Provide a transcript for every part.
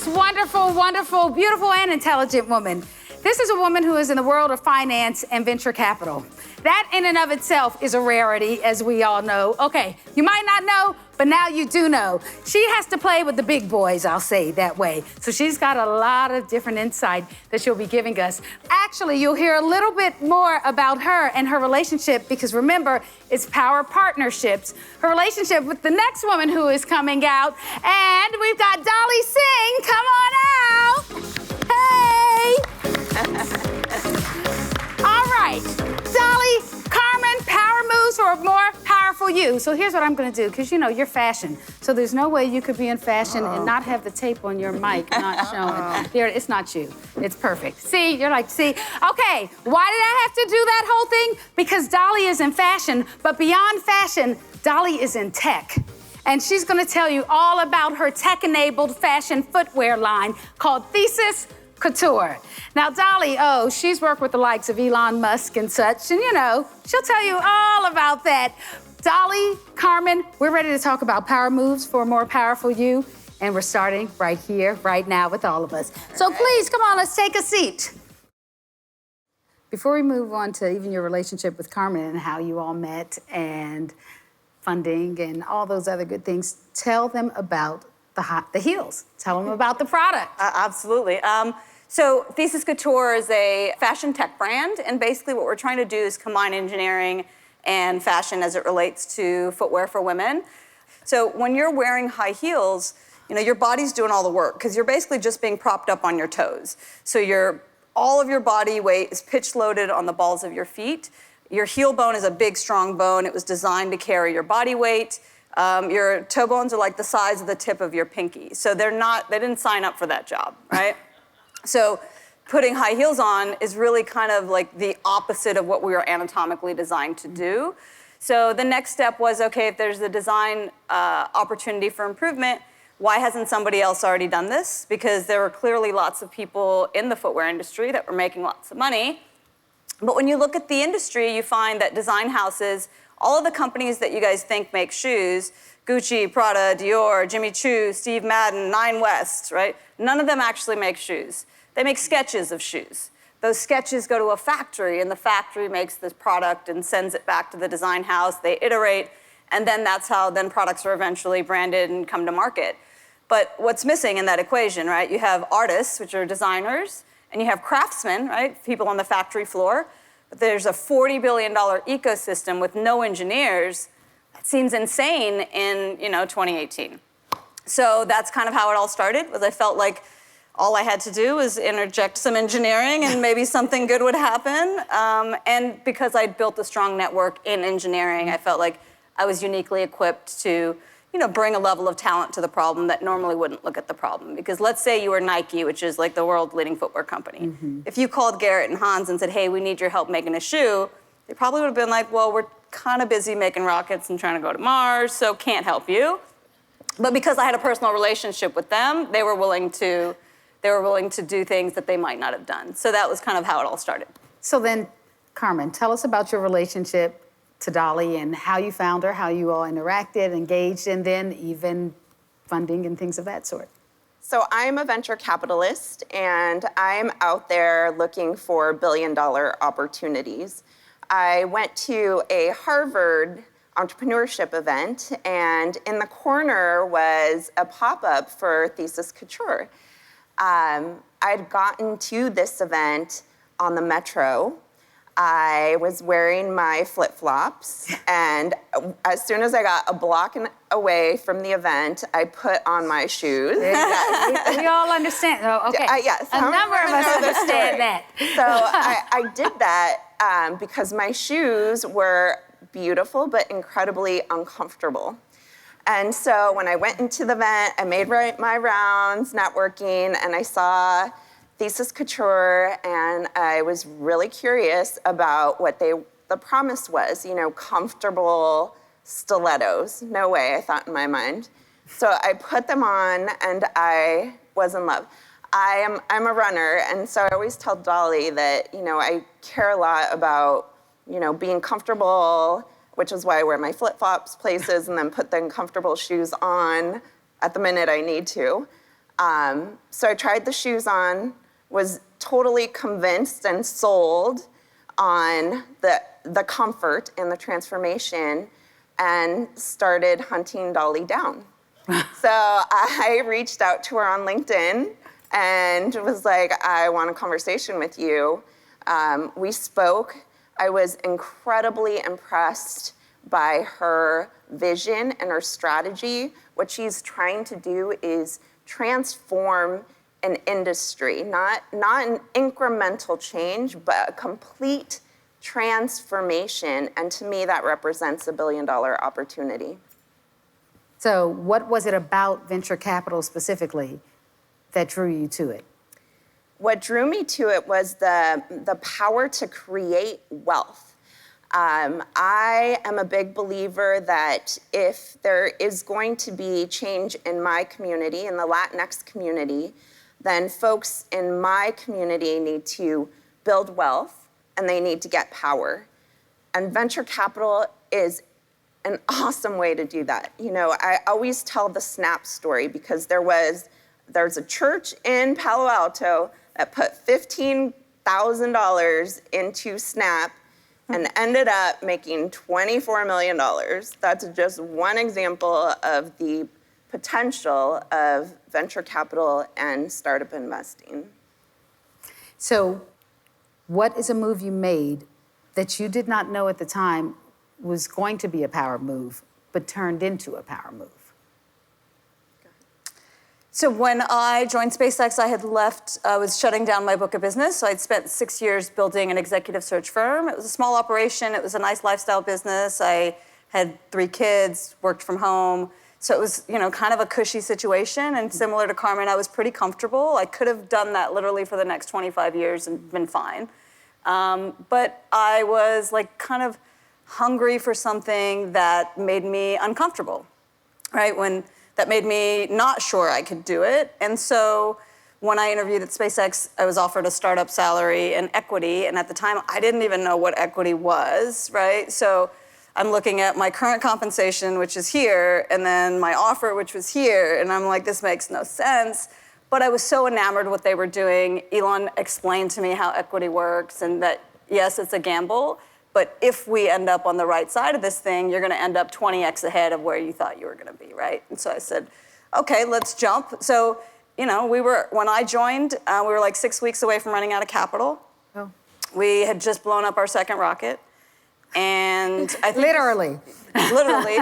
this wonderful, wonderful, beautiful, and intelligent woman. This is a woman who is in the world of finance and venture capital. That in and of itself is a rarity, as we all know. Okay, you might not know, but now you do know. She has to play with the big boys, I'll say that way. So she's got a lot of different insight that she'll be giving us. Actually, you'll hear a little bit more about her and her relationship, because remember, it's power partnerships. Her relationship with the next woman who is coming out. And we've got Dolly Singh, come on out. Hey. All right, Dolly, Carmen, power moves for a more powerful you. So here's what I'm gonna do, because you know, you're fashion. So there's no way you could be in fashion and not have the tape on your mic not showing. There, it's not you, it's perfect. See, you're like, see. Okay, why did I have to do that whole thing? Because Dolly is in fashion, but beyond fashion, Dolly is in tech. And she's gonna tell you all about her tech-enabled fashion footwear line called Thesis, Couture. Now, Dolly, she's worked with the likes of Elon Musk and such, and you know, she'll tell you all about that. Dolly, Carmen, we're ready to talk about power moves for a more powerful you, and we're starting right here, right now with all of us. So please, come on, let's take a seat. Before we move on to even your relationship with Carmen and how you all met and funding and all those other good things, tell them about the heels. Tell them about the product. Absolutely. So Thesis Couture is a fashion tech brand, and basically what we're trying to do is combine engineering and fashion as it relates to footwear for women. So when you're wearing high heels, you know, your body's doing all the work, because you're basically just being propped up on your toes. So all of your body weight is pitch loaded on the balls of your feet. Your heel bone is a big, strong bone. It was designed to carry your body weight. Your toe bones are like the size of the tip of your pinky. So they didn't sign up for that job, right? So putting high heels on is really kind of like the opposite of what we were anatomically designed to do. So the next step was, okay, if there's a design opportunity for improvement, why hasn't somebody else already done this? Because there were clearly lots of people in the footwear industry that were making lots of money. But when you look at the industry, you find that design houses, all of the companies that you guys think make shoes, Gucci, Prada, Dior, Jimmy Choo, Steve Madden, Nine West, right? None of them actually make shoes. They make sketches of shoes. Those sketches go to a factory, and the factory makes this product and sends it back to the design house. They iterate, and then that's how then products are eventually branded and come to market. But what's missing in that equation, right? You have artists, which are designers, and you have craftsmen, right? People on the factory floor. But there's a $40 billion ecosystem with no engineers. That seems insane in 2018. So that's kind of how it all started, was I felt like all I had to do was interject some engineering and maybe something good would happen. And because I'd built a strong network in engineering, I felt like I was uniquely equipped to bring a level of talent to the problem that normally wouldn't look at the problem. Because let's say you were Nike, which is like the world leading footwear company. Mm-hmm. If you called Garrett and Hans and said, hey, we need your help making a shoe, they probably would have been like, well, we're kind of busy making rockets and trying to go to Mars, so can't help you. But because I had a personal relationship with them, they were willing to do things that they might not have done. So that was kind of how it all started. So then, Carmen, tell us about your relationship to Dolly and how you found her, how you all interacted, engaged, and then even funding and things of that sort. So I'm a venture capitalist, and I'm out there looking for billion-dollar opportunities. I went to a Harvard entrepreneurship event, and in the corner was a pop-up for Thesis Couture. I'd gotten to this event on the metro. I was wearing my flip-flops, and as soon as I got a block away from the event, I put on my shoes. We all understand. Oh, okay. Yes. A number of us understand that. So I did that because my shoes were beautiful but incredibly uncomfortable. And so when I went into the event, I made my rounds, networking, and I saw Thesis Couture, and I was really curious about what the promise was, comfortable stilettos. No way, I thought in my mind. So I put them on, and I was in love. I'm a runner, and so I always tell Dolly that, I care a lot about, being comfortable, which is why I wear my flip-flops places and then put the comfortable shoes on at the minute I need to. So I tried the shoes on, was totally convinced and sold on the comfort and the transformation, and started hunting Dolly down. So I reached out to her on LinkedIn and was like, I want a conversation with you. We spoke. I was incredibly impressed by her vision and her strategy. What she's trying to do is transform an industry, not an incremental change, but a complete transformation. And to me, that represents $1 billion opportunity. So what was it about venture capital specifically that drew you to it? What drew me to it was the power to create wealth. I am a big believer that if there is going to be change in my community, in the Latinx community, then folks in my community need to build wealth and they need to get power. And venture capital is an awesome way to do that. You know, I always tell the Snap story because there's a church in Palo Alto that put $15,000 into Snap and ended up making $24 million. That's just one example of the potential of venture capital and startup investing. So what is a move you made that you did not know at the time was going to be a power move, but turned into a power move? So when I joined SpaceX, I was shutting down my book of business. So I'd spent 6 years building an executive search firm. It was a small operation. It was a nice lifestyle business. I had 3 kids, worked from home. So it was, kind of a cushy situation. And similar to Carmen, I was pretty comfortable. I could have done that literally for the next 25 years and been fine. But I was kind of hungry for something that made me uncomfortable, right? That made me not sure I could do it. And so when I interviewed at SpaceX, I was offered a startup salary and equity. And at the time, I didn't even know what equity was, right? So I'm looking at my current compensation, which is here, and then my offer, which was here. And I'm like, this makes no sense. But I was so enamored with what they were doing. Elon explained to me how equity works and that, yes, it's a gamble. But if we end up on the right side of this thing, you're going to end up 20x ahead of where you thought you were going to be, right? And so I said, okay, let's jump. So, when I joined, we were 6 weeks away from running out of capital. Oh. We had just blown up our second rocket. And I think Literally. Literally.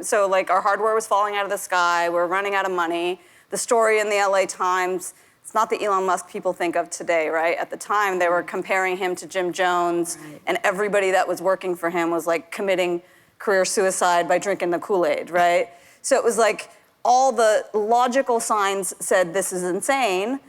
So our hardware was falling out of the sky. We're running out of money. The story in the LA Times, it's not the Elon Musk people think of today, right? At the time, they were comparing him to Jim Jones, right. And everybody that was working for him was committing career suicide by drinking the Kool-Aid, right? So it was all the logical signs said this is insane,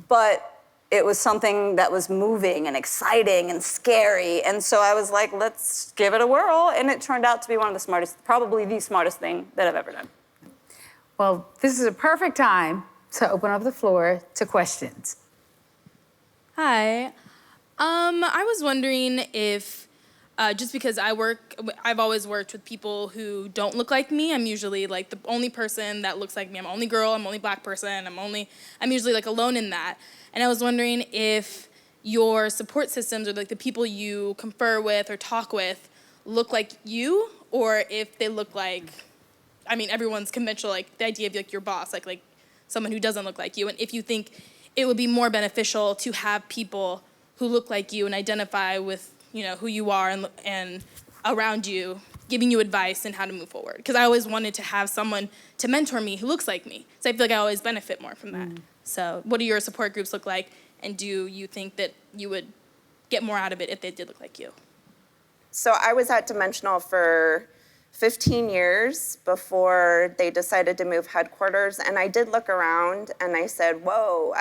but it was something that was moving and exciting and scary. And so I was like, let's give it a whirl. And it turned out to be one of the smartest, probably the smartest thing that I've ever done. Well, this is a perfect time to open up the floor to questions. Hi. I was wondering if, just because I've always worked with people who don't look like me. I'm usually the only person that looks like me. I'm the only girl, I'm the only black person, I'm usually alone in that. And I was wondering if your support systems or the people you confer with or talk with look like you, or if they look like, everyone's conventional, the idea of your boss, like someone who doesn't look like you, and if you think it would be more beneficial to have people who look like you and identify with, who you are and around you, giving you advice and how to move forward. Because I always wanted to have someone to mentor me who looks like me. So I feel like I always benefit more from that. So what do your support groups look like? And do you think that you would get more out of it if they did look like you? So I was at Dimensional for 15 years before they decided to move headquarters. And I did look around and I said, whoa,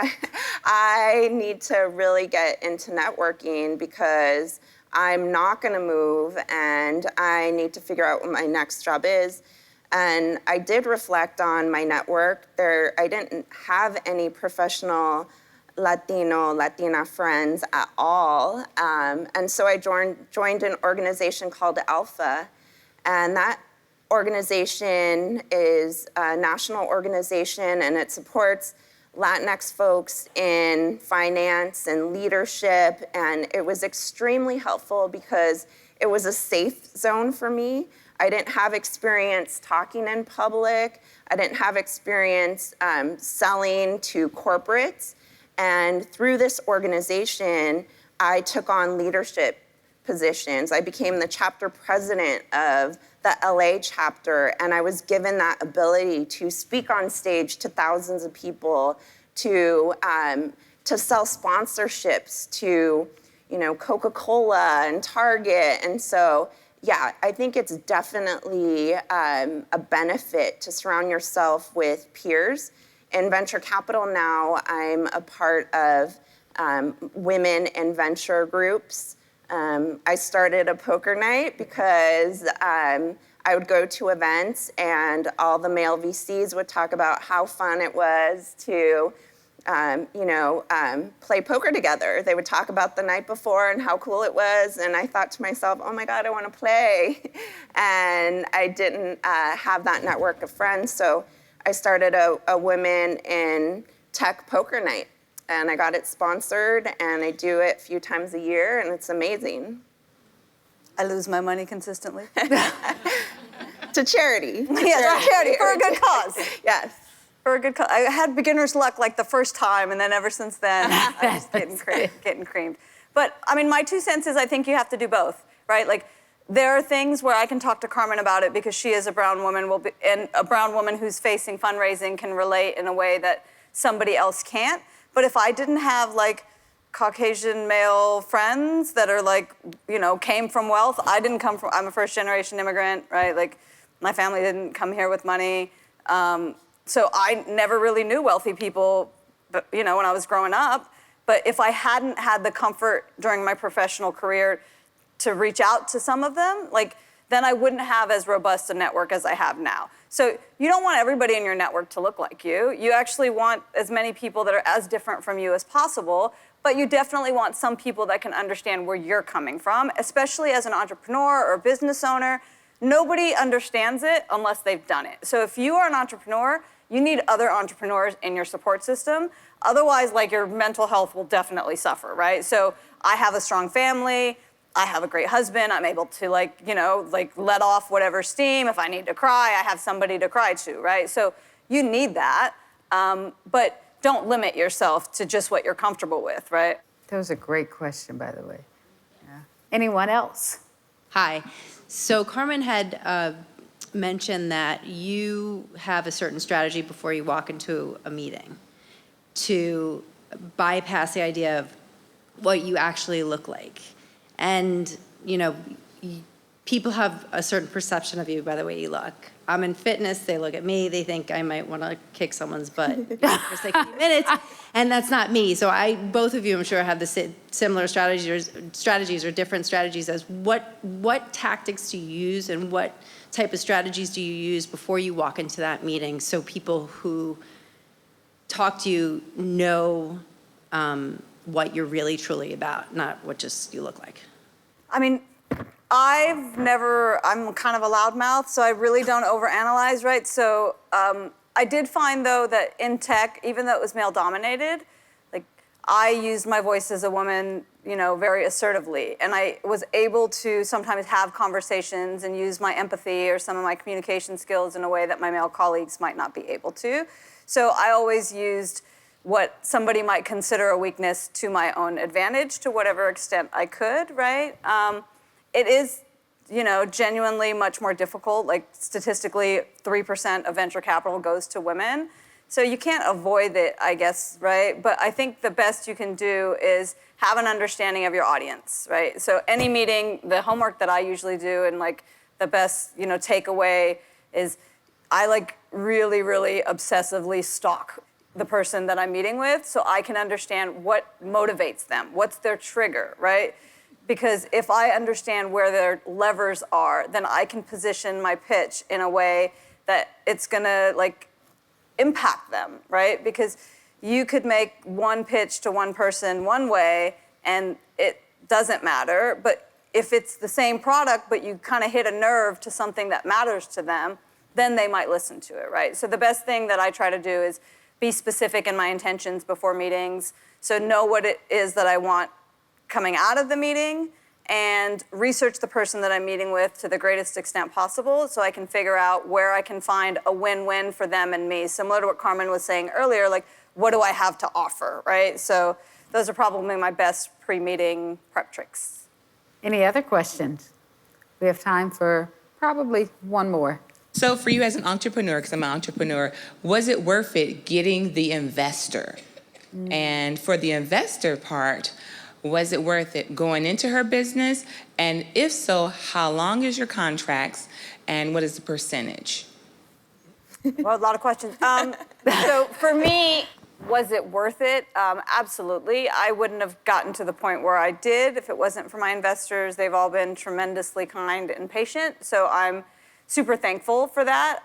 I need to really get into networking because I'm not gonna move and I need to figure out what my next job is. And I did reflect on my network. I didn't have any professional Latina friends at all. And so I joined an organization called Alpha. And that organization is a national organization, and it supports Latinx folks in finance and leadership, and it was extremely helpful because it was a safe zone for me. I didn't have experience talking in public. I didn't have experience selling to corporates. And through this organization, I took on leadership positions. I became the chapter president of the LA chapter, and I was given that ability to speak on stage to thousands of people, to sell sponsorships to, Coca-Cola and Target. And so, yeah, I think it's definitely a benefit to surround yourself with peers. In venture capital now, I'm a part of women in venture groups. I started a poker night because I would go to events and all the male VCs would talk about how fun it was to, play poker together. They would talk about the night before and how cool it was. And I thought to myself, oh my God, I want to play. And I didn't have that network of friends. So I started a Women in Tech poker night. And I got it sponsored, and I do it a few times a year, and it's amazing. I lose my money consistently. To charity. Yes, charity, for a good cause. Yes. For a good cause. I had beginner's luck like the first time, and then ever since then, I'm just getting creamed. But, I mean, my 2 cents is I think you have to do both, right? Like, there are things where I can talk to Carmen about it because she is a brown woman, and a brown woman who's facing fundraising can relate in a way that somebody else can't. But if I didn't have like Caucasian male friends that are like, came from wealth, I'm a first generation immigrant, right? Like my family didn't come here with money. So I never really knew wealthy people, but, when I was growing up. But if I hadn't had the comfort during my professional career to reach out to some of them, then I wouldn't have as robust a network as I have now. So you don't want everybody in your network to look like you. You actually want as many people that are as different from you as possible, but you definitely want some people that can understand where you're coming from, especially as an entrepreneur or business owner. Nobody understands it unless they've done it. So if you are an entrepreneur, you need other entrepreneurs in your support system. Otherwise, your mental health will definitely suffer, right? So I have a strong family. I have a great husband. I'm able to let off whatever steam. If I need to cry, I have somebody to cry to, right? So you need that, but don't limit yourself to just what you're comfortable with, right? That was a great question, by the way. Yeah. Anyone else? Hi. So Carmen had mentioned that you have a certain strategy before you walk into a meeting to bypass the idea of what you actually look like. And, people have a certain perception of you by the way you look. I'm in fitness, they look at me, they think I might want to kick someone's butt for just like a few minutes, and that's not me. So both of you, I'm sure, have the similar strategies or different strategies as what tactics do you use and what type of strategies do you use before you walk into that meeting so people who talk to you know what you're really truly about, not what just you look like? I mean, I'm kind of a loudmouth, so I really don't overanalyze, right? So I did find, though, that in tech, even though it was male-dominated, I used my voice as a woman, very assertively. And I was able to sometimes have conversations and use my empathy or some of my communication skills in a way that my male colleagues might not be able to. So I always used what somebody might consider a weakness to my own advantage to whatever extent I could, right? It is, genuinely much more difficult. Statistically, 3% of venture capital goes to women. So you can't avoid it, I guess, right? But I think the best you can do is have an understanding of your audience, right? So any meeting, the homework that I usually do and the best, takeaway is I really, really obsessively stalk the person that I'm meeting with so I can understand what motivates them, what's their trigger, right? Because if I understand where their levers are, then I can position my pitch in a way that it's gonna impact them, right? Because you could make one pitch to one person one way and it doesn't matter, but if it's the same product, but you kind of hit a nerve to something that matters to them, then they might listen to it, right? So the best thing that I try to do is be specific in my intentions before meetings. So know what it is that I want coming out of the meeting, and research the person that I'm meeting with to the greatest extent possible so I can figure out where I can find a win-win for them and me. Similar to what Carmen was saying earlier, like, what do I have to offer, right? So those are probably my best pre-meeting prep tricks. Any other questions? We have time for probably one more. So for you as an entrepreneur, because I'm an entrepreneur, was it worth it getting the investor? And for the investor part, was it worth it going into her business? And if so, how long is your contracts and what is the percentage? Well, a lot of questions. So for me, was it worth it? Absolutely. I wouldn't have gotten to the point where I did if it wasn't for my investors. They've all been tremendously kind and patient, so I'm super thankful for that.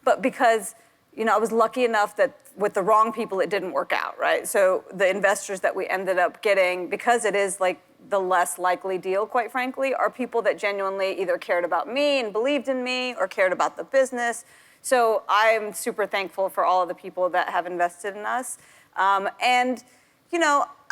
But because, I was lucky enough that with the wrong people, it didn't work out, right? So the investors that we ended up getting, because it is like the less likely deal, quite frankly, are people that genuinely either cared about me and believed in me or cared about the business. So I'm super thankful for all of the people that have invested in us. And,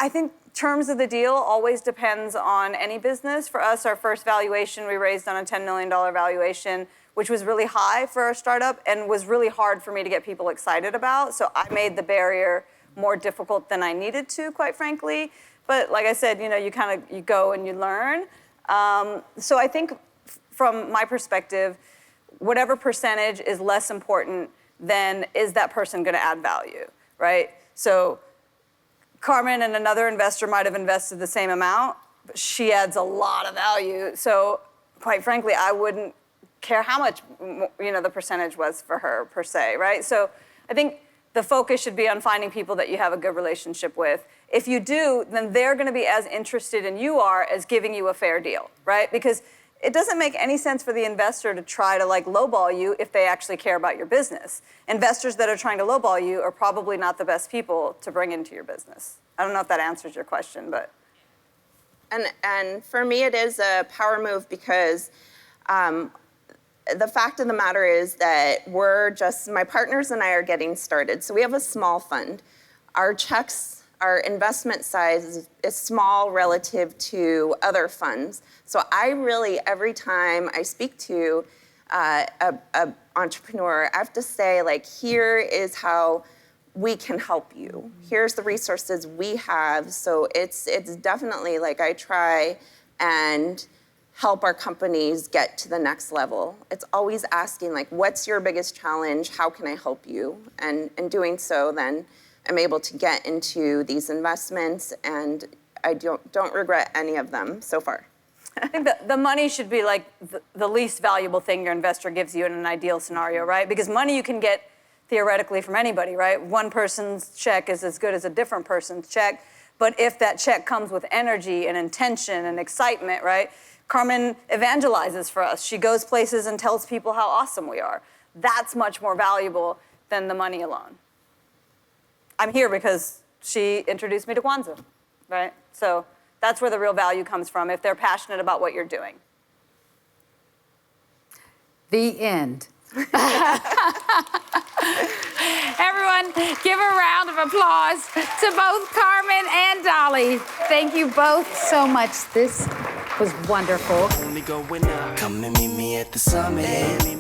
I think terms of the deal always depends on any business. For us, our first valuation, we raised on a $10 million valuation, which was really high for our startup and was really hard for me to get people excited about. So I made the barrier more difficult than I needed to, quite frankly. But like I said, you go and you learn. So I think from my perspective, whatever percentage is less important than is that person going to add value, right? So Carmen and another investor might have invested the same amount, but she adds a lot of value. So quite frankly, I wouldn't care how much the percentage was for her per se, right? So I think the focus should be on finding people that you have a good relationship with. If you do, then they're going to be as interested in you are as giving you a fair deal, right? Because it doesn't make any sense for the investor to try to lowball you if they actually care about your business. Investors that are trying to lowball you are probably not the best people to bring into your business. I don't know if that answers your question, but. And for me, it is a power move because the fact of the matter is that my partners and I are getting started. So we have a small fund. Our investment size is small relative to other funds. So I really, every time I speak to an entrepreneur, I have to say, here is how we can help you. Here's the resources we have. So it's definitely I try and help our companies get to the next level. It's always asking, what's your biggest challenge? How can I help you? And in doing so, then I'm able to get into these investments, and I don't regret any of them so far. I think the money should be the least valuable thing your investor gives you in an ideal scenario, right? Because money you can get theoretically from anybody, right? One person's check is as good as a different person's check. But if that check comes with energy and intention and excitement, right? Carmen evangelizes for us. She goes places and tells people how awesome we are. That's much more valuable than the money alone. I'm here because she introduced me to Kwanza, right? So that's where the real value comes from, if they're passionate about what you're doing. The end. Everyone, give a round of applause to both Carmen and Dolly. Thank you both so much. This was wonderful. Only going up. Come and meet me at the summit.